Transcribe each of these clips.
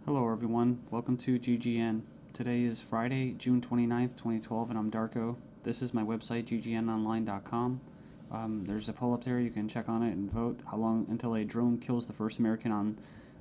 Hello everyone, welcome to GGN. Today is Friday, June 29th, 2012, and I'm Darko. This is my website, ggnonline.com. There's a poll up there, you can check on it and vote how long until a drone kills the first American on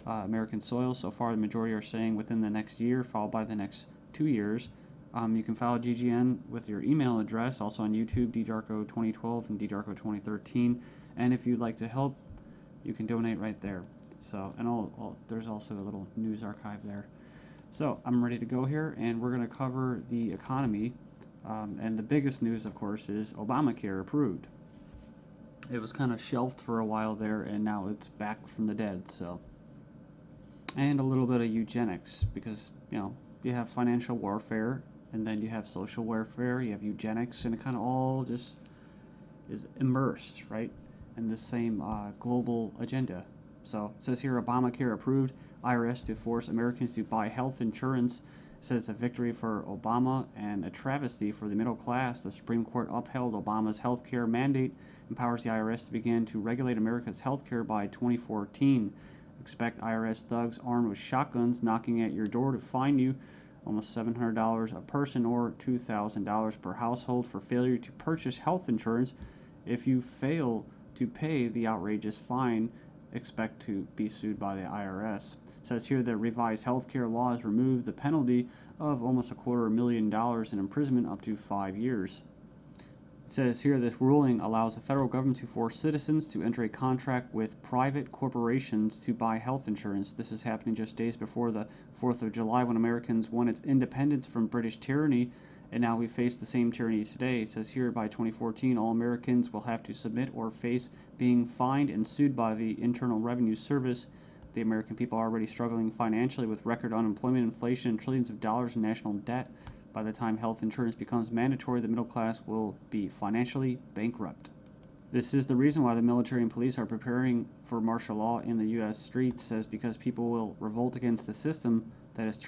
American soil. So far, the majority are saying within the next year, followed by the next 2 years. You can follow GGN with your email address, also on YouTube, ddarko2012 and ddarko2013. And if you'd like to help, you can donate right there. So, and there's also a little news archive there. So, I'm ready to go here, and we're going to cover the economy. And the biggest news, of course, is Obamacare approved. It was kind of shelved for a while there, and now it's back from the dead. So, and a little bit of eugenics, because you have financial warfare, and then you have social warfare, you have eugenics, and it kind of all just is immersed, right, in the same global agenda. So it says here, Obamacare approved, IRS to force Americans to buy health insurance. It says it's a victory for Obama and a travesty for the middle class. The Supreme Court upheld Obama's health care mandate, empowers the IRS to begin to regulate America's health care by 2014. Expect IRS thugs armed with shotguns knocking at your door to fine you almost $700 a person or $2,000 per household for failure to purchase health insurance. If you fail to pay the outrageous fine, expect to be sued by the IRS. It says here that revised healthcare laws remove the penalty of almost $250,000 in imprisonment up to 5 years. It says here this ruling allows the federal government to force citizens to enter a contract with private corporations to buy health insurance. This is happening just days before the 4th of July, when Americans won its independence from British tyranny, and now we face the same tyranny today. It says here by 2014, all Americans will have to submit or face being fined and sued by the Internal Revenue Service. The American people are already struggling financially with record unemployment, inflation, and trillions of dollars in national debt. By the time health insurance becomes mandatory, the middle class will be financially bankrupt. This is the reason why the military and police are preparing for martial law in the U.S. streets, says because people will revolt against the system that has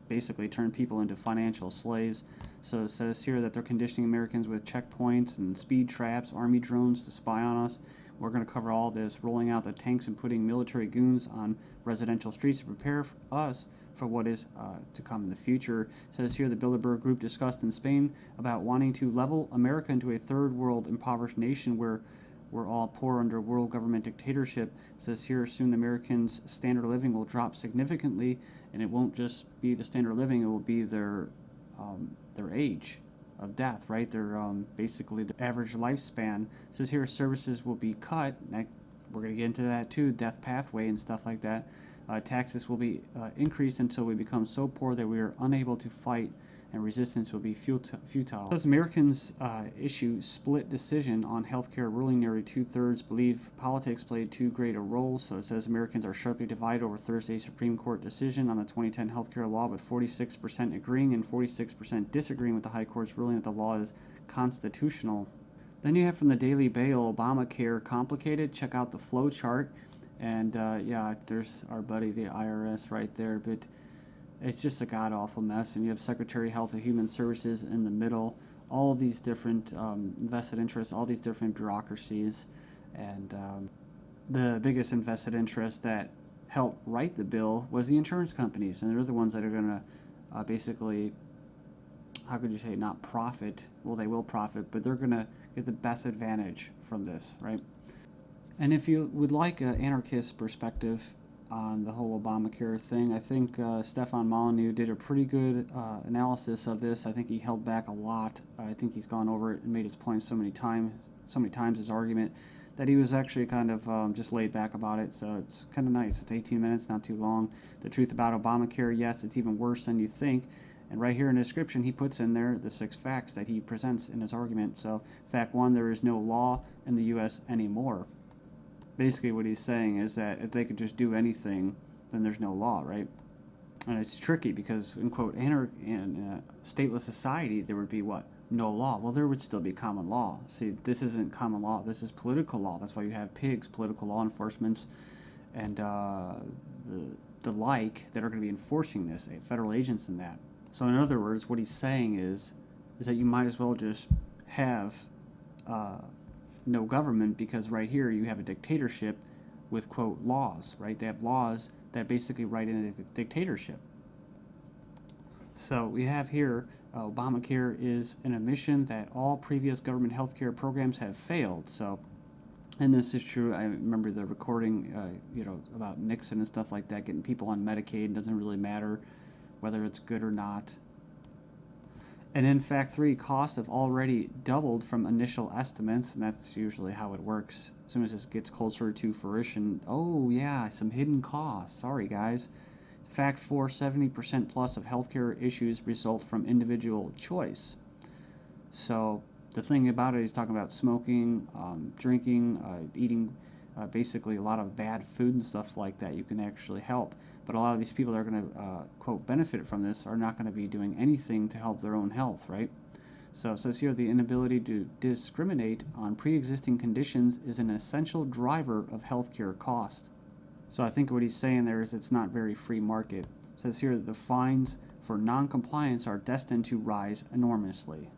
basically turned people into financial slaves. So it says here that they're conditioning Americans with checkpoints and speed traps, army drones to spy on us. We're going to cover all this, rolling out the tanks and putting military goons on residential streets to prepare us for what is to come in the future. It says here the Bilderberg Group discussed in Spain about wanting to level America into a third world impoverished nation where we're all poor under world government dictatorship. It says here soon the Americans' standard of living will drop significantly, and it won't just be the standard of living, it will be their age of death, right? Their basically the average lifespan. It says here services will be cut. We're going to get into that too, death pathway and stuff like that. Taxes will be increased until we become so poor that we are unable to fight, and resistance will be futile. As Americans issue split decision on healthcare ruling, nearly 2/3 believe politics played too great a role. So it says Americans are sharply divided over Thursday's Supreme Court decision on the 2010 healthcare law, with 46% agreeing and 46% disagreeing with the High Court's ruling that the law is constitutional. Then you have from the Daily Bail, Obamacare complicated. Check out the flow chart. And yeah, there's our buddy, the IRS, right there. But it's just a god-awful mess. And you have Secretary of Health and Human Services in the middle. All these different vested interests, all these different bureaucracies. And the biggest invested interest that helped write the bill was the insurance companies. And they're the ones that are going to basically, how could you say, not profit. Well, they will profit, but they're going to get the best advantage from this, right? And if you would like an anarchist perspective on the whole Obamacare thing, I think Stefan Molyneux did a pretty good analysis of this. I think he held back a lot. I think he's gone over it and made his point so many times, his argument, that he was actually kind of just laid back about it. So it's kind of nice. It's 18 minutes, not too long. The truth about Obamacare, yes, it's even worse than you think. And right here in the description, he puts in there the 6 facts that he presents in his argument. So fact 1, there is no law in the U.S. anymore. Basically what he's saying is that if they could just do anything, then there's no law, right? And it's tricky because, in quote, in a stateless society, there would be what? No law. Well, there would still be common law. See, this isn't common law. This is political law. That's why you have pigs, political law enforcement, and the like that are going to be enforcing this, federal agents and that. So in other words, what he's saying is that you might as well just have no government, because right here you have a dictatorship with, quote, laws, right? They have laws that basically write in a dictatorship. So we have here Obamacare is an admission that all previous government health care programs have failed. So, and this is true. I remember the recording, about Nixon and stuff like that, getting people on Medicaid. It doesn't really matter whether it's good or not. And in fact, costs have already doubled from initial estimates, and that's usually how it works. As soon as this gets closer to fruition, oh yeah, some hidden costs. Sorry, guys. Fact 4, 70% plus of healthcare issues result from individual choice. So the thing about it, he's talking about smoking, drinking, eating basically a lot of bad food and stuff like that. You can actually help. But a lot of these people that are going to, quote, benefit from this are not going to be doing anything to help their own health, right? So it says here the inability to discriminate on pre-existing conditions is an essential driver of healthcare cost. So I think what he's saying there is it's not very free market. It says here that the fines for non-compliance are destined to rise enormously.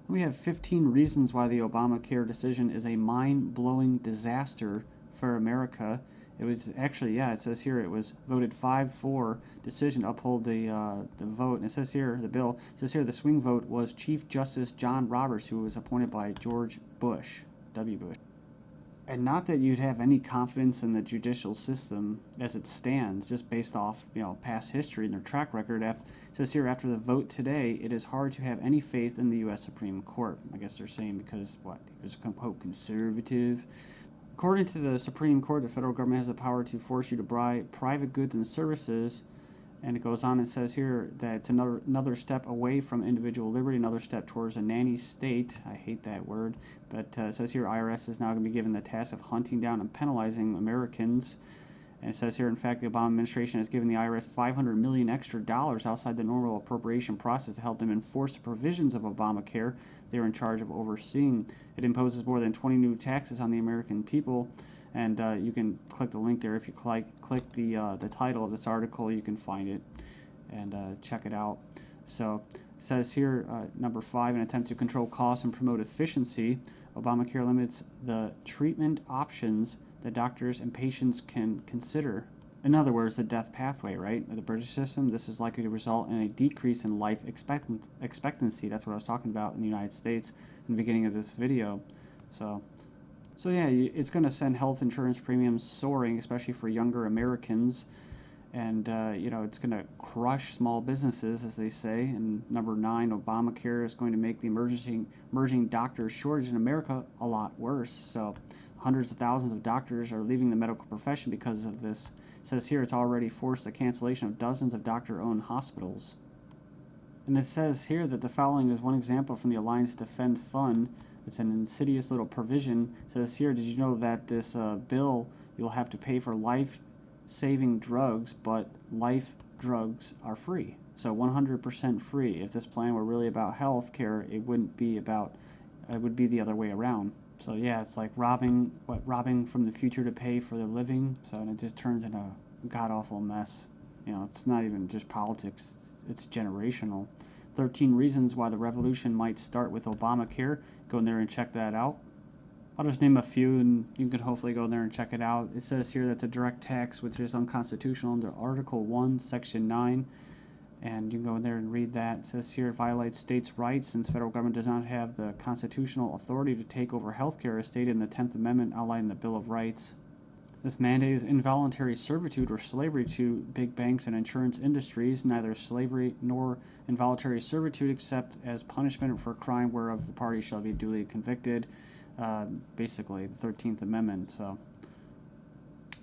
We have 15 reasons why the Obamacare decision is a mind-blowing disaster for America. It was actually, it says here it was voted 5-4 decision to uphold the vote. And it says here, the bill, it says here the swing vote was Chief Justice John Roberts, who was appointed by George Bush, W. Bush. And not that you'd have any confidence in the judicial system as it stands, just based off past history and their track record. It says here, after the vote today, it is hard to have any faith in the U.S. Supreme Court. I guess they're saying because he was quote conservative. According to the Supreme Court, the federal government has the power to force you to buy private goods and services. And it goes on and says here that it's another step away from individual liberty, another step towards a nanny state. I hate that word. But it says here IRS is now going to be given the task of hunting down and penalizing Americans. And it says here, in fact, the Obama administration has given the IRS $500 million extra outside the normal appropriation process to help them enforce the provisions of Obamacare they're in charge of overseeing. It imposes more than 20 new taxes on the American people. And you can click the link there. If you click the title of this article, you can find it and check it out. So it says here, number 5, an attempt to control costs and promote efficiency. Obamacare limits the treatment options that doctors and patients can consider. In other words, the death pathway, right? The British system, this is likely to result in a decrease in life expectancy. That's what I was talking about in the United States in the beginning of this video. So yeah, it's going to send health insurance premiums soaring, especially for younger Americans. And, it's going to crush small businesses, as they say. And number 9, Obamacare is going to make the emerging doctor shortage in America a lot worse. So hundreds of thousands of doctors are leaving the medical profession because of this. It says here it's already forced the cancellation of dozens of doctor-owned hospitals. And it says here that the following is one example from the Alliance Defense Fund. It's an insidious little provision. It says here, did you know that this bill, you'll have to pay for life-saving drugs, but life drugs are free. So 100% free. If this plan were really about health care, it wouldn't be about, it would be the other way around. So yeah, it's like robbing from the future to pay for the living. So and it just turns into a god-awful mess. It's not even just politics, it's generational. 13 reasons why the revolution might start with Obamacare. Go in there and check that out. I'll just name a few and you can hopefully go in there and check it out. It says here that's a direct tax which is unconstitutional under Article 1, Section 9. And you can go in there and read that. It says here it violates states' rights since federal government does not have the constitutional authority to take over healthcare as stated in the 10th Amendment outlined in the Bill of Rights. This mandate is involuntary servitude or slavery to big banks and insurance industries, neither slavery nor involuntary servitude except as punishment for a crime whereof the party shall be duly convicted. Basically, the 13th Amendment.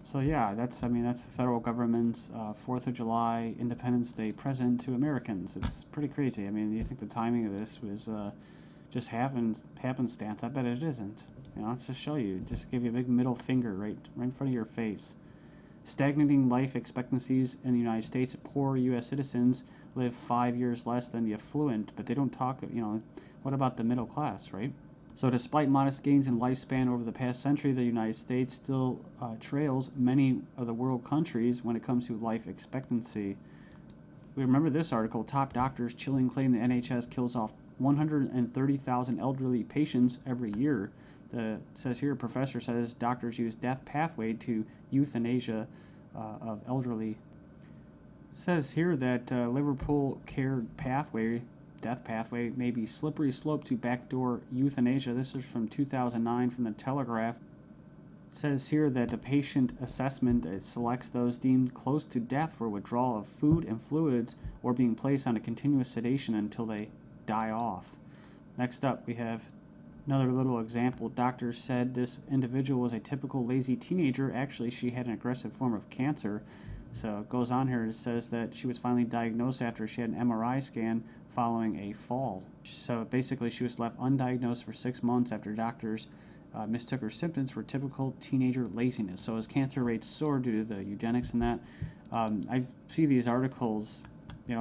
So yeah, that's the federal government's 4th of July Independence Day present to Americans. It's pretty crazy. I mean, you think the timing of this was just happenstance? I bet it isn't. Let's just show you. Just give you a big middle finger right in front of your face. Stagnating life expectancies in the United States. Poor U.S. citizens live 5 years less than the affluent, but they don't talk, what about the middle class, right? So despite modest gains in lifespan over the past century, the United States still trails many of the world countries when it comes to life expectancy. We remember this article, top doctors chilling claim the NHS kills off 130,000 elderly patients every year. It says here, a professor says doctors use death pathway to euthanasia of elderly. Says here that Liverpool care pathway, death pathway, may be slippery slope to backdoor euthanasia. This is from 2009 from the Telegraph. Says here that the patient assessment selects those deemed close to death for withdrawal of food and fluids or being placed on a continuous sedation until they die off. Next up, we have another little example. Doctors said this individual was a typical lazy teenager. Actually, she had an aggressive form of cancer. So it goes on here. It says that she was finally diagnosed after she had an MRI scan following a fall. So basically, she was left undiagnosed for 6 months after doctors mistook her symptoms for typical teenager laziness. So as cancer rates soar due to the eugenics and that, I see these articles.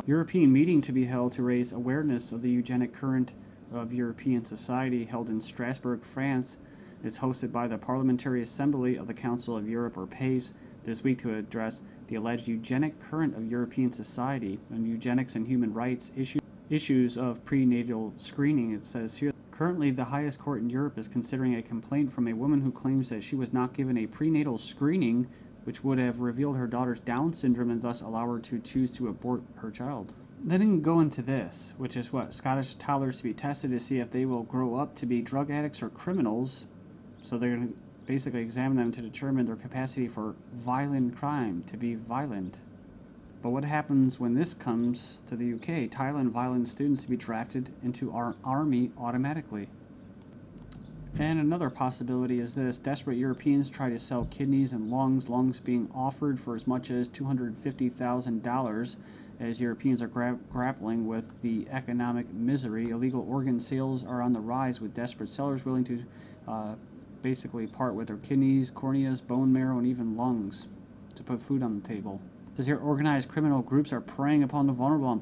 European meeting to be held to raise awareness of the eugenic current of European society held in Strasbourg, France. It's hosted by the Parliamentary Assembly of the Council of Europe, or PACE, this week to address the alleged eugenic current of European society and eugenics and human rights issues of prenatal screening. It says here, currently the highest court in Europe is considering a complaint from a woman who claims that she was not given a prenatal screening which would have revealed her daughter's Down syndrome and thus allow her to choose to abort her child. They didn't go into this, which is what? Scottish toddlers to be tested to see if they will grow up to be drug addicts or criminals. So they're going to basically examine them to determine their capacity for violent crime, to be violent. But what happens when this comes to the UK? Thailand violent students to be drafted into our army automatically. And another possibility is this. Desperate Europeans try to sell kidneys and lungs being offered for as much as $250,000 as Europeans are grappling with the economic misery. Illegal organ sales are on the rise with desperate sellers willing to basically part with their kidneys, corneas, bone marrow, and even lungs to put food on the table. It says here organized criminal groups are preying upon the vulnerable on